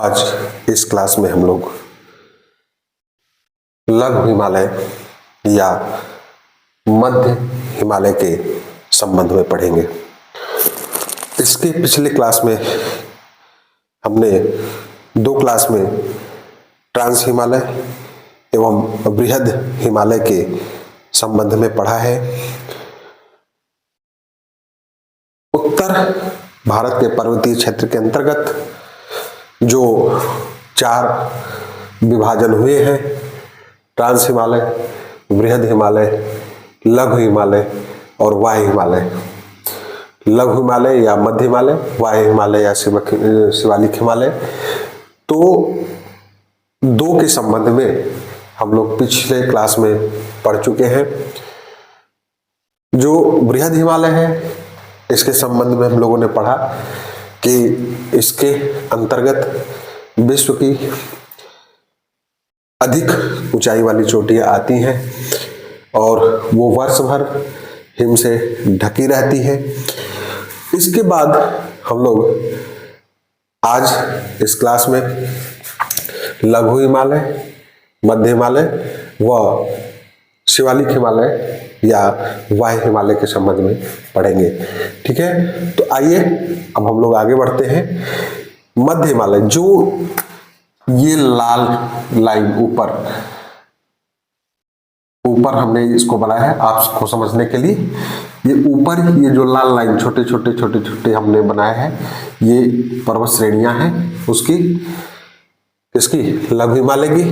आज इस क्लास में हम लोग लघु हिमालय या मध्य हिमालय के संबंध में पढ़ेंगे। इसके पिछले क्लास में हमने दो क्लास में ट्रांस हिमालय एवं बृहद हिमालय के संबंध में पढ़ा है। उत्तर भारत के पर्वतीय क्षेत्र के अंतर्गत जो चार विभाजन हुए हैं, ट्रांस हिमालय, बृहद हिमालय, लघु हिमालय और वाह्य हिमालय। लघु हिमालय या मध्य हिमालय, वाह्य हिमालय या शिवालिक हिमालय। तो दो के संबंध में हम लोग पिछले क्लास में पढ़ चुके हैं। जो बृहद हिमालय है, इसके संबंध में हम लोगों ने पढ़ा कि इसके अंतर्गत विश्व की अधिक ऊंचाई वाली चोटियां आती हैं और वो वर्ष भर हिम से ढकी रहती है। इसके बाद हम लोग आज इस क्लास में लघु हिमालय, मध्य हिमालय व शिवालिक हिमालय या वाह्य हिमालय के संबंध में पढ़ेंगे। ठीक है, तो आइए अब हम लोग आगे बढ़ते हैं। मध्य हिमालय, जो ये लाल लाइन ऊपर हमने इसको बनाया है आपको समझने के लिए। ये ऊपर ये जो लाल लाइन छोटे छोटे हमने बनाए हैं, ये पर्वत श्रेणियां हैं उसकी, इसकी लघु हिमालय की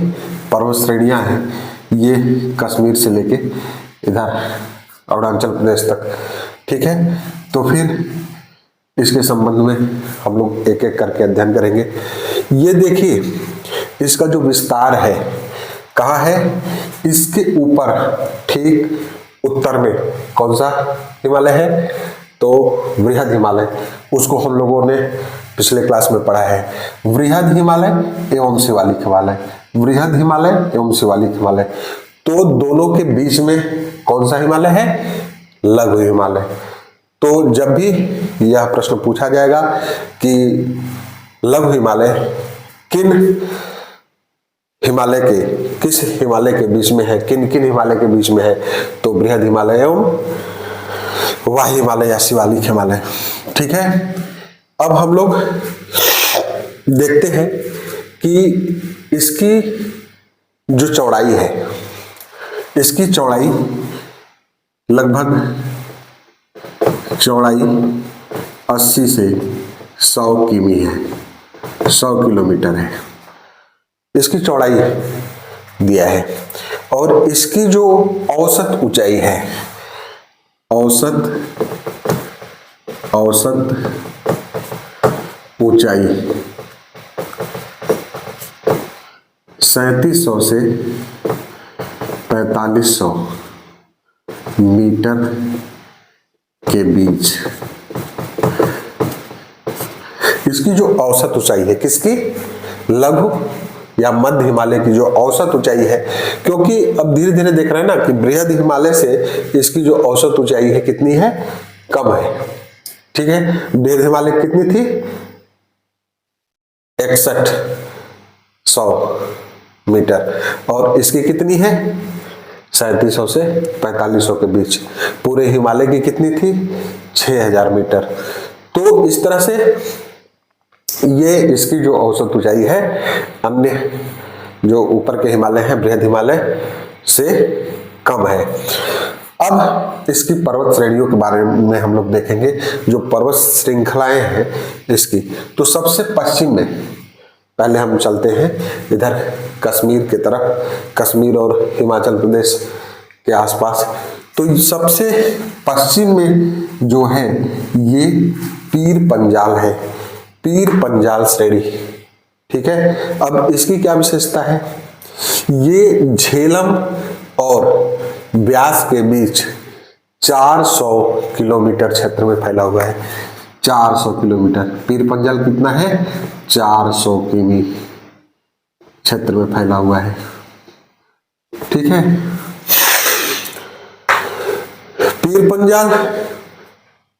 पर्वत श्रेणियां हैं। ये कश्मीर से लेके इधर अरुणाचल प्रदेश तक। ठीक है, तो फिर इसके संबंध में हम लोग एक एक करके अध्ययन करेंगे। ये देखिए, इसका जो विस्तार है कहाँ है, इसके ऊपर ठीक उत्तर में कौन सा हिमालय है, तो बृहद हिमालय। उसको हम लोगों ने पिछले क्लास में पढ़ा है। बृहद हिमालय एवं शिवालिक हिमालय, बृहद हिमालय एवं शिवालिक हिमालय। तो दोनों के बीच में कौन सा हिमालय है, लघु हिमालय। तो जब भी यह प्रश्न पूछा जाएगा कि लघु हिमालय किन हिमालय के, किस हिमालय के बीच में है, किन किन हिमालय के बीच में है, तो बृहद हिमालय एवं वाह्य हिमालय या शिवालिक हिमालय। ठीक है, अब हम लोग देखते हैं कि इसकी जो चौड़ाई है, इसकी चौड़ाई लगभग 80 से 100 किमी है, 100 किलोमीटर है इसकी चौड़ाई दिया है। और इसकी जो औसत ऊंचाई है, औसत ऊंचाई 3700 से 4500 मीटर के बीच इसकी जो औसत ऊंचाई है, किसकी, लघु या मध्य हिमालय की जो औसत ऊंचाई है। क्योंकि अब धीरे धीरे देख रहे हैं ना कि बृहद हिमालय से इसकी जो औसत ऊंचाई है कितनी है, कम है। ठीक है, बृहद हिमालय कितनी थी, 6100 मीटर, और इसकी कितनी है, 3700 से 4500 के बीच। पूरे हिमालय की कितनी थी, 6000 मीटर। तो इस तरह से ये इसकी जो औसत ऊंचाई है अन्य जो ऊपर के हिमालय हैं, बृहद हिमालय से कम है। अब इसकी पर्वत श्रेणियों के बारे में हम लोग देखेंगे, जो पर्वत श्रृंखलाएं हैं इसकी। तो सबसे पश्चिम में पहले हम चलते हैं इधर कश्मीर की तरफ, कश्मीर और हिमाचल प्रदेश के आसपास। तो सबसे पश्चिम में जो है ये पीर पंजाल है, पीर पंजाल श्रेणी। ठीक है, अब इसकी क्या विशेषता है, ये झेलम और ब्यास के बीच 400 किलोमीटर क्षेत्र में फैला हुआ है। 400 किलोमीटर, पीर पंजाल कितना है, 400 किमी क्षेत्र में फैला हुआ है। ठीक है,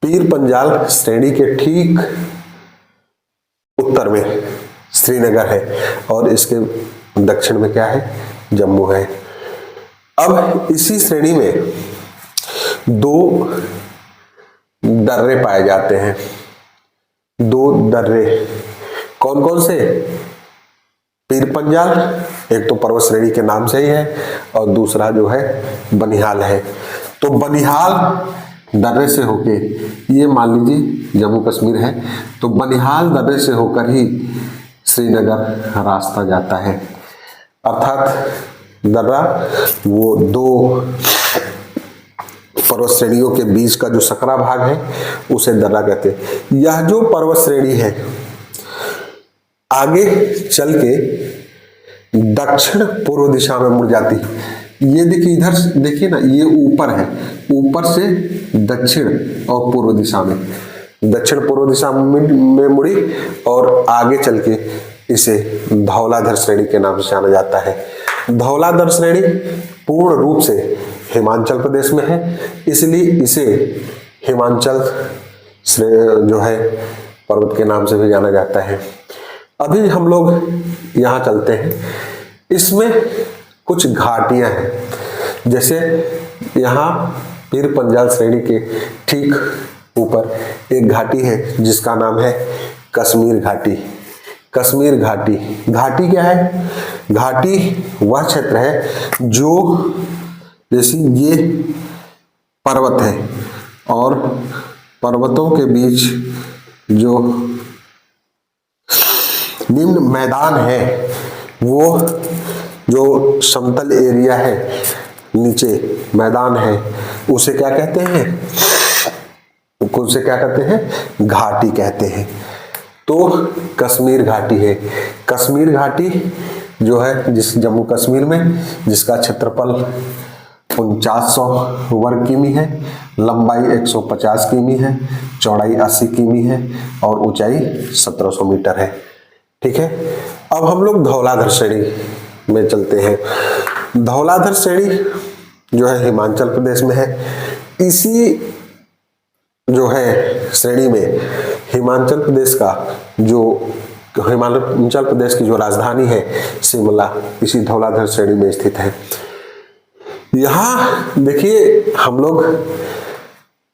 पीर पंजाल श्रेणी के ठीक उत्तर में श्रीनगर है, और इसके दक्षिण में क्या है, जम्मू है। अब इसी श्रेणी में दो दर्रे पाए जाते हैं, दो दर्रे, कौन कौन से, पीर पंजाल, एक तो पर्वत श्रेणी के नाम से ही है, और दूसरा जो है बनिहाल है। तो बनिहाल दर्रे से होके, ये मान लीजिए जम्मू कश्मीर है, तो बनिहाल दर्रे से होकर ही श्रीनगर रास्ता जाता है। अर्थात दर्रा वो दो पर्वत श्रेणियों के बीच का जो सकरा भाग है उसे दर्रा कहते हैं। यह जो पर्वत श्रेणी है आगे चल के दक्षिण पूर्व दिशा में मुड़ जाती है। ये देखिए, इधर देखिए ना, ये ऊपर है, ऊपर से दक्षिण और पूर्व दिशा में, दक्षिण पूर्व दिशा में मुड़ी, और आगे चल के इसे धौलाधर श्रेणी के नाम से जाना जाता है। धौलाधर श्रेणी पूर्ण रूप से हिमाचल प्रदेश में है, इसलिए इसे हिमाचल जो है पर्वत के नाम से भी जाना जाता है। अभी हम लोग यहाँ चलते हैं, इसमें कुछ घाटियां हैं, जैसे यहाँ पीर पंजाल श्रेणी के ठीक ऊपर एक घाटी है जिसका नाम है कश्मीर घाटी। कश्मीर घाटी, घाटी क्या है, घाटी वह क्षेत्र है जो, जैसे ये पर्वत है और पर्वतों के बीच जो निम्न मैदान है, वो जो समतल एरिया है, नीचे मैदान है, उसे क्या कहते हैं, उसे क्या कहते हैं, घाटी कहते हैं। तो कश्मीर घाटी है। कश्मीर घाटी जो है जिस जम्मू कश्मीर में, जिसका क्षेत्रफल 4900 वर्ग किमी है, लंबाई 150 किमी है, चौड़ाई 80 किमी है और ऊंचाई 1700 मीटर है। ठीक है, अब हम लोग धौलाधर श्रेणी में चलते हैं। धौलाधर श्रेणी जो है हिमाचल प्रदेश में है। इसी जो है श्रेणी में हिमाचल प्रदेश का जो हिमाचल प्रदेश की जो राजधानी है शिमला, इसी धौलाधर श्रेणी में स्थित है। यहाँ देखिए, हम लोग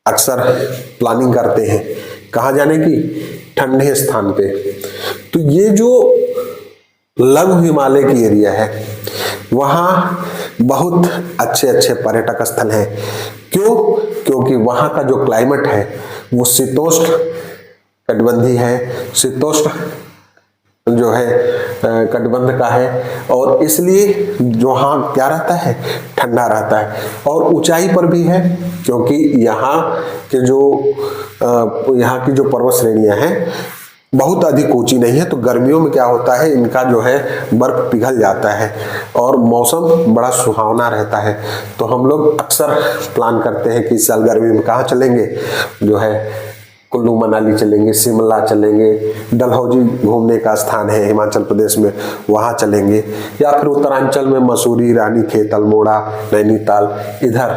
अक्सर प्लानिंग करते हैं कहाँ जाने की, ठंडे स्थान पे। तो ये जो लघु हिमालय की एरिया है, वहाँ बहुत अच्छे अच्छे पर्यटक स्थल हैं। क्यों? क्योंकि वहाँ का जो क्लाइमेट है वो शीतोष्ण कटिबंधीय है, शीतोष्ण जो है कटिबंध का है, और इसलिए जो वहाँ क्या रहता है, ठंडा रहता है। और ऊंचाई पर भी है, क्योंकि यहाँ की जो पर्वत श्रेणियां हैं बहुत अधिक ऊंची नहीं है, तो गर्मियों में क्या होता है, इनका जो है बर्फ पिघल जाता है और मौसम बड़ा सुहावना रहता है। तो हम लोग अक्सर प्लान करते हैं कि इस साल गर्मी में कहाँ चलेंगे, जो है कुल्लू मनाली चलेंगे, शिमला चलेंगे, डलहौजी घूमने का स्थान है हिमाचल प्रदेश में, वहाँ चलेंगे, या फिर उत्तरांचल में मसूरी, रानीखेत, अल्मोड़ा, नैनीताल, इधर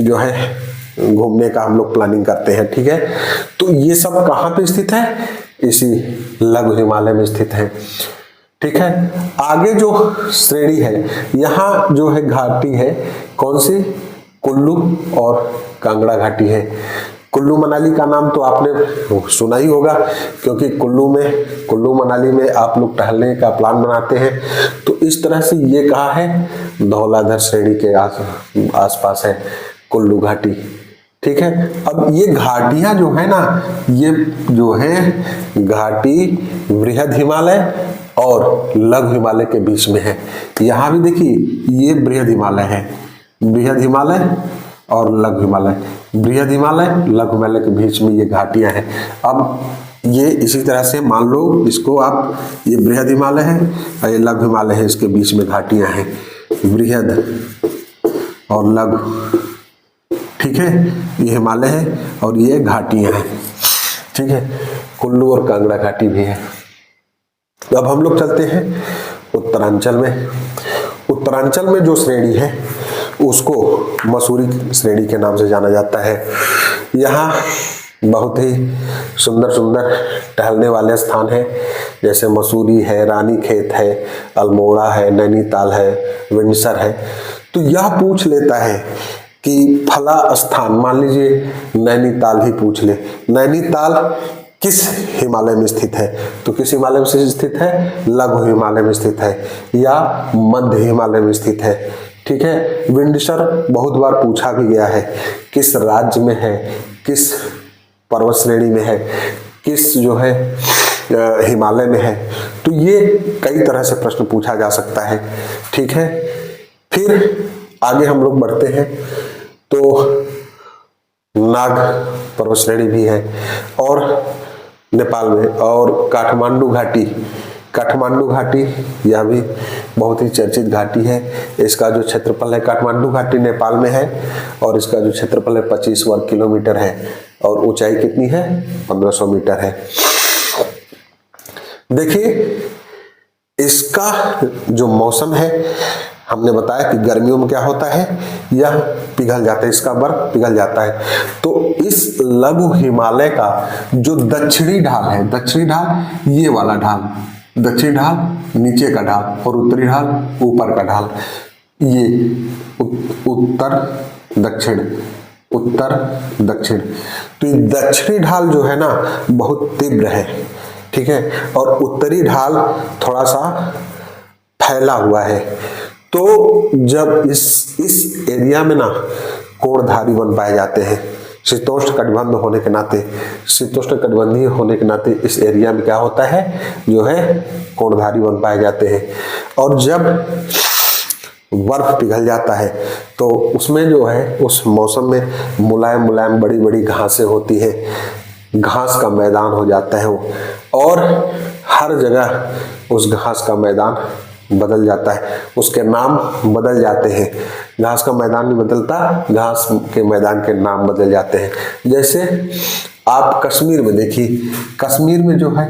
जो है घूमने का हम लोग प्लानिंग करते हैं। ठीक है, तो ये सब कहाँ पे स्थित है, इसी लघु हिमालय में स्थित है। ठीक है, आगे जो श्रेणी है, यहाँ जो है घाटी है, कौन सी, कुल्लू और कांगड़ा घाटी है। कुल्लू मनाली का नाम तो आपने सुना ही होगा, क्योंकि कुल्लू मनाली में आप लोग टहलने का प्लान बनाते हैं। तो इस तरह से ये कहाँ है, धौलाधर श्रेणी के आसपास है कुल्लू घाटी। ठीक है, अब ये घाटियां जो है ना, ये जो है घाटी बृहद हिमालय और लघु हिमालय के बीच में है। यहाँ भी देखिए, ये बृहद हिमालय है, बृहद हिमालय और लघु हिमालय, बृहद हिमालय लघु हिमालय के बीच में ये घाटियां हैं। अब ये इसी तरह से मान लो इसको आप, ये बृहद हिमालय है और ये लघु हिमालय है, इसके बीच में घाटियां हैं, बृहद और लघु। ठीक है, ये हिमालय है और ये घाटियां हैं। ठीक है, कुल्लू और कांगड़ा घाटी भी है। अब हम लोग चलते हैं उत्तरांचल में। उत्तरांचल में जो श्रेणी है उसको मसूरी श्रेणी के नाम से जाना जाता है। यहाँ बहुत ही सुंदर सुंदर टहलने वाले स्थान हैं, जैसे मसूरी है, रानीखेत है, अल्मोड़ा है, नैनीताल है, विंडसर है। तो यह पूछ लेता है कि फला स्थान, मान लीजिए नैनीताल ही पूछ ले, नैनीताल किस हिमालय में स्थित है, तो किस हिमालय में स्थित है, लघु हिमालय में स्थित है या मध्य हिमालय में स्थित है। ठीक है। विंडसर बहुत बार पूछा भी गया है, किस राज्य में है, किस पर्वत श्रेणी में है, किस जो है हिमालय में है। तो ये कई तरह से प्रश्न पूछा जा सकता है। ठीक है। फिर आगे हम लोग बढ़ते हैं तो नाग पर्वत श्रेणी भी है और नेपाल में, और काठमांडू घाटी, काठमांडू घाटी यह भी बहुत ही चर्चित घाटी है। इसका जो क्षेत्रफल है, काठमांडू घाटी नेपाल में है और इसका जो क्षेत्रफल है 25 वर्ग किलोमीटर है और ऊंचाई कितनी है, 1500 मीटर है। देखिए इसका जो मौसम है, हमने बताया कि गर्मियों में क्या होता है, यह पिघल जाता है, इसका बर्फ पिघल जाता है। तो इस लघु हिमालय का जो दक्षिणी ढाल है, दक्षिणी ढाल ये वाला ढाल, दक्षिणी ढाल नीचे का ढाल और उत्तरी ढाल ऊपर का ढाल, ये उत्तर दक्षिण, उत्तर दक्षिण। तो ये दक्षिणी ढाल जो है ना बहुत तीव्र है। ठीक है। और उत्तरी ढाल थोड़ा सा फैला हुआ है। तो जब इस एरिया में ना कोणधारी वन पाए जाते हैं, शीतोष्ण कटिबंध होने के नाते, शीतोष्ण कटिबंधीय होने के नाते इस एरिया में क्या होता है, जो है कोणधारी वन पाए जाते हैं। और जब बर्फ पिघल जाता है तो उसमें जो है उस मौसम में मुलायम मुलायम बड़ी बड़ी घासें होती है, घास का मैदान हो जाता है वो, और हर जगह उस घास का मैदान बदल जाता है, उसके नाम बदल जाते हैं। घास का मैदान नहीं बदलता, घास के मैदान के नाम बदल जाते हैं। जैसे आप कश्मीर में देखिए, कश्मीर में जो है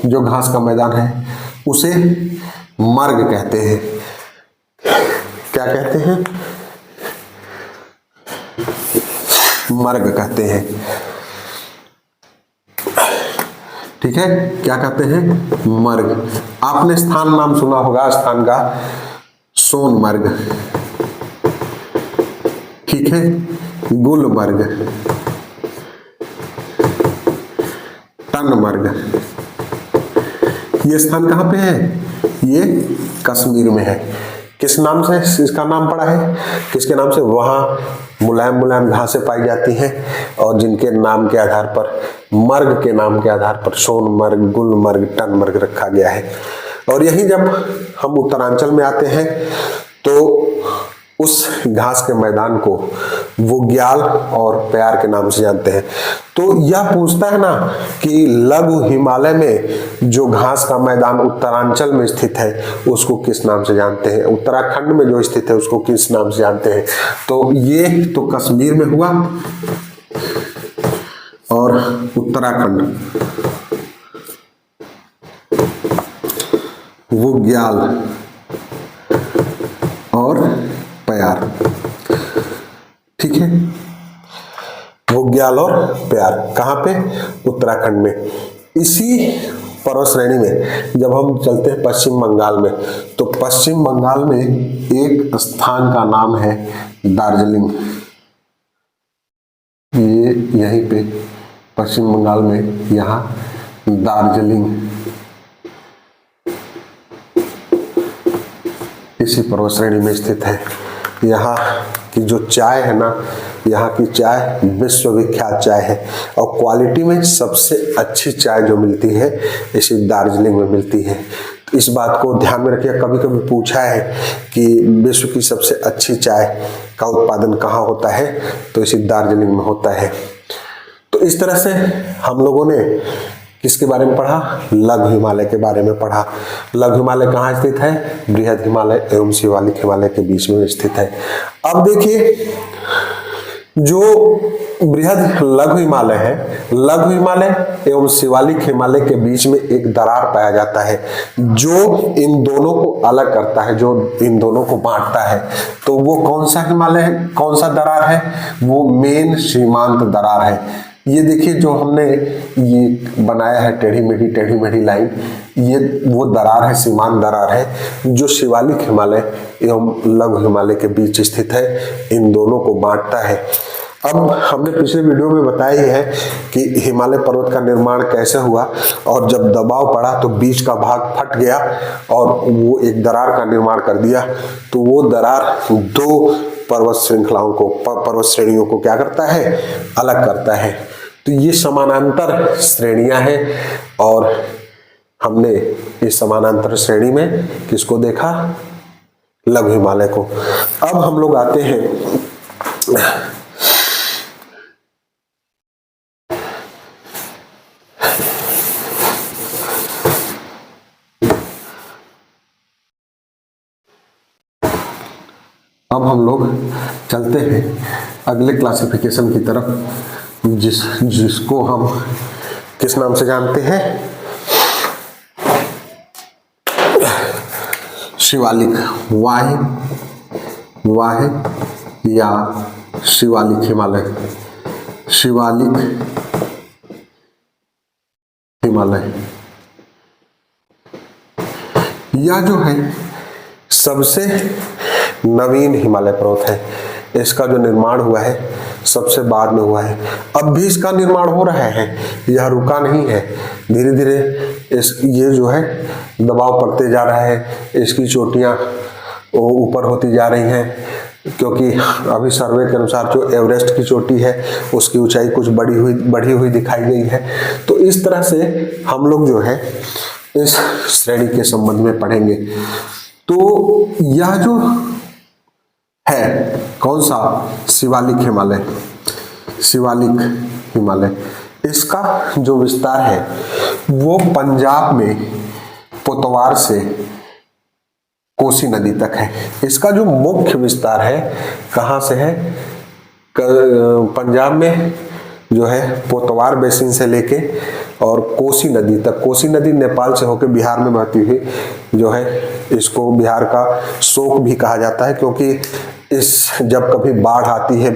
जो घास का मैदान है उसे मर्ग कहते हैं। क्या कहते हैं, मर्ग कहते हैं। ठीक है। क्या कहते हैं, मर्ग। आपने स्थान नाम सुना होगा स्थान का, सोनमर्ग, ठीक है, गुलमर्ग, टनमर्ग। ये स्थान कहाँ पे है, ये कश्मीर में है। किस नाम से इसका नाम पड़ा है, किसके नाम से, वहां मुलायम मुलायम घासें पाई जाती हैं और जिनके नाम के आधार पर, मर्ग के नाम के आधार पर सोनमर्ग, गुलमर्ग, टनमर्ग रखा गया है। और यही जब हम उत्तरांचल में आते हैं तो उस घास के मैदान को बुग्याल और प्यार के नाम से जानते हैं। तो यह पूछता है ना कि लघु हिमालय में जो घास का मैदान उत्तरांचल में स्थित है उसको किस नाम से जानते हैं, उत्तराखंड में जो स्थित है उसको किस नाम से जानते हैं। तो ये तो कश्मीर में हुआ और उत्तराखंड, बुग्याल और प्यार, ठीक है, बुग्याल और प्यार कहाँ पे, उत्तराखंड में। इसी पर्वत श्रेणी में जब हम चलते हैं पश्चिम बंगाल में, तो पश्चिम बंगाल में एक स्थान का नाम है दार्जिलिंग। ये यहीं पे पश्चिम बंगाल में यहाँ दार्जिलिंग इसी पर्वत श्रेणी में स्थित है। यहाँ की जो चाय है ना, यहाँ की चाय विश्वविख्यात चाय है और क्वालिटी में सबसे अच्छी चाय जो मिलती है इसी दार्जिलिंग में मिलती है। इस बात को ध्यान में रखिए, कभी कभी पूछा है कि विश्व की सबसे अच्छी चाय का उत्पादन कहाँ होता है, तो इसी दार्जिलिंग में होता है। तो इस तरह से हम लोगों ने किसके बारे में पढ़ा, लघु हिमालय के बारे में पढ़ा। लघु हिमालय कहाँ स्थित है, बृहद हिमालय एवं शिवालिक हिमालय के बीच में स्थित है। अब देखिए जो बृहद लघु हिमालय है, लघु हिमालय एवं शिवालिक हिमालय के बीच में एक दरार पाया जाता है जो इन दोनों को अलग करता है, जो इन दोनों को बांटता है। तो वो कौन सा हिमालय है, कौन सा दरार है, वो मेन सीमांत दरार है। ये देखिए जो हमने ये बनाया है टेढ़ी मेढ़ी लाइन, ये वो दरार है, सीमांत दरार है जो शिवालिक हिमालय एवं लघु हिमालय के बीच स्थित है, इन दोनों को बांटता है। अब हमने पिछले वीडियो में बताया ही है कि हिमालय पर्वत का निर्माण कैसे हुआ, और जब दबाव पड़ा तो बीच का भाग फट गया और वो एक दरार का निर्माण कर दिया। तो वो दरार दो पर्वत श्रृंखलाओं को, पर्वत श्रेणियों को क्या करता है, अलग करता है। तो ये समानांतर श्रेणियां हैं, और हमने इस समानांतर श्रेणी में किसको देखा, लघु हिमालय को। अब हम लोग आते हैं अब हम लोग चलते हैं अगले क्लासिफिकेशन की तरफ, जिसको हम किस नाम से जानते हैं, शिवालिक, वाह या शिवालिक हिमालय, शिवालिक हिमालय। यह जो है सबसे नवीन हिमालय पर्वत है। इसका जो निर्माण हुआ है सबसे बाद में हुआ है। अब भी इसका निर्माण हो रहा है, यह रुका नहीं है। धीरे धीरे ये जो है दबाव पड़ते जा रहा है, इसकी चोटियां ऊपर होती जा रही हैं, क्योंकि अभी सर्वे के अनुसार जो एवरेस्ट की चोटी है उसकी ऊंचाई कुछ बढ़ी हुई दिखाई गई है। तो इस तरह से हम लोग जो है इस श्रेणी के संबंध में पढ़ेंगे। तो यह जो है कौन सा, शिवालिक हिमालय, शिवालिक हिमालय, इसका जो विस्तार है वो पंजाब में पोतवार से कोसी नदी तक है। इसका जो मुख्य विस्तार है कहां से है, पंजाब में जो है पोतवार बेसिन से लेके और कोसी नदी तक। कोसी नदी नेपाल से होकर बिहार में बहती हुई जो है, इसको बिहार का शोक भी कहा जाता है, क्योंकि जब कभी बाढ़ आती है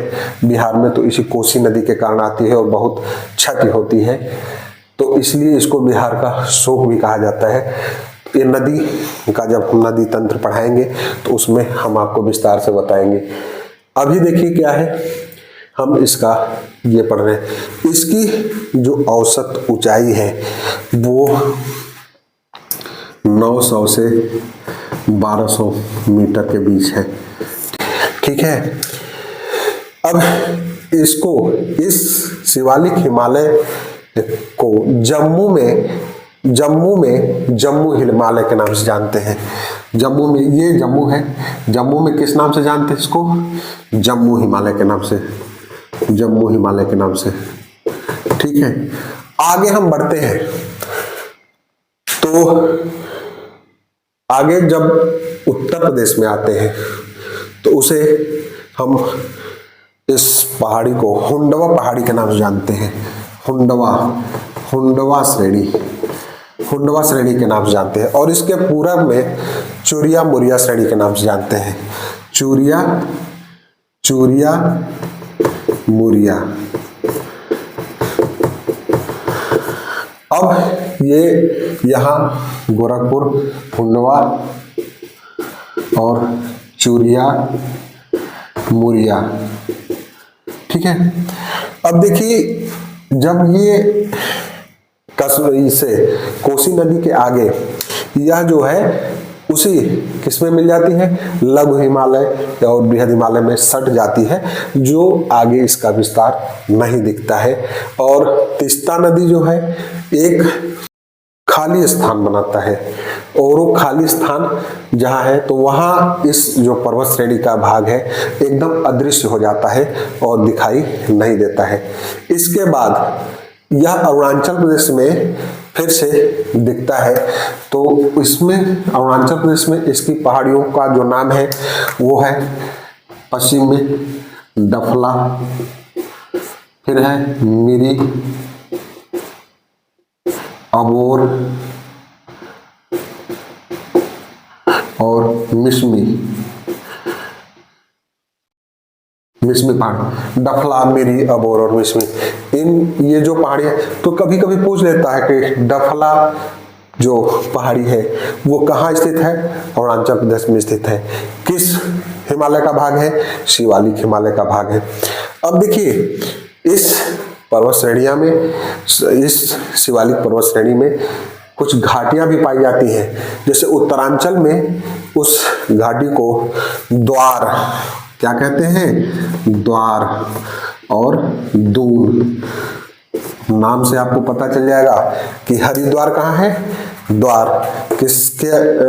बिहार में तो इसी कोसी नदी के कारण आती है और बहुत क्षति होती है, तो इसलिए इसको बिहार का शोक भी कहा जाता है। ये नदी का जब हम नदी तंत्र पढ़ाएंगे तो उसमें हम आपको विस्तार से बताएंगे। अभी देखिए क्या है, हम इसका ये पढ़ रहे हैं, इसकी जो औसत ऊंचाई है वो 900 से 1200 मीटर के बीच है। ठीक है, अब इसको, इस शिवालिक हिमालय को जम्मू हिमालय के नाम से जानते हैं। जम्मू में, ये जम्मू है, जम्मू में किस नाम से जानते हैं इसको, जम्मू हिमालय के नाम से, जम्मू हिमालय के नाम से। ठीक है, आगे हम बढ़ते हैं। तो आगे जब उत्तर प्रदेश में आते हैं तो उसे हम इस पहाड़ी को हुंडवा पहाड़ी के नाम से जानते हैं। हुंडवा श्रेणी के नाम से जानते हैं, और इसके पूरब में चूरिया मुरिया श्रेणी के नाम से जानते हैं। चूरिया मुरिया। अब ये यहाँ गोरखपुर, हुंडवा और चूरिया मुरिया। ठीक है, अब देखिए जब ये से कोसी नदी के आगे यह जो है उसी किसमें मिल जाती है, लघु हिमालय और बृहद हिमालय में सट जाती है, जो आगे इसका विस्तार नहीं दिखता है। और तीस्ता नदी जो है एक खाली स्थान बनाता है, और वो खाली स्थान जहां है तो वहां इस जो पर्वत श्रेणी का भाग है एकदम अदृश्य हो जाता है और दिखाई नहीं देता है। इसके बाद यह अरुणाचल प्रदेश में फिर से दिखता है, तो इसमें अरुणाचल प्रदेश में इसकी पहाड़ियों का जो नाम है वो है, पश्चिम में डफला, फिर है मिरी, अबोर और मिसमी पहाड़। डफला, मिरी, अबोर और मिसमी, इन ये जो पहाड़ियां, तो कभी कभी पूछ लेता है कि डफला जो पहाड़ी है वो कहाँ स्थित है? अरुणाचल प्रदेश में स्थित है। किस हिमालय का भाग है? शिवालिक हिमालय का भाग है। अब देखिए इस पर्वत श्रेणियां में, इस शिवालिक पर्वत श्रेणी में कुछ घाटियां भी पाई जाती हैं। जैसे उत्तरांचल में उस घाटी को द्वार, क्या कहते हैं? द्वार और दून नाम से आपको पता चल जाएगा कि हरिद्वार कहाँ है? द्वार किसके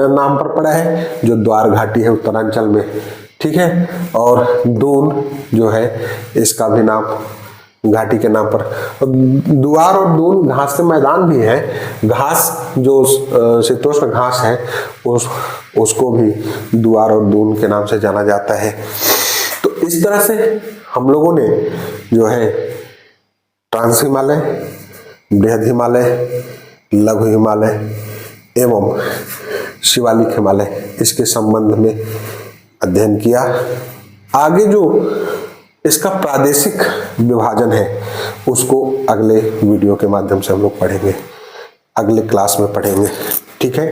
नाम पर पड़ा है? जो द्वार घाटी है उत्तरांचल में, ठीक है। और दून जो है इसका भी नाम घाटी के नाम पर। द्वार और दून घास के मैदान भी है। घास जो शीतोष्ण घास है उसको भी द्वार और दून के नाम से जाना जाता है। तो इस तरह से हम लोगों ने जो है ट्रांस हिमालय, बृहद हिमालय, लघु हिमालय एवं शिवालिक हिमालय इसके संबंध में अध्ययन किया। आगे जो इसका प्रादेशिक विभाजन है उसको अगले वीडियो के माध्यम से हम लोग पढ़ेंगे, अगले क्लास में पढ़ेंगे, ठीक है।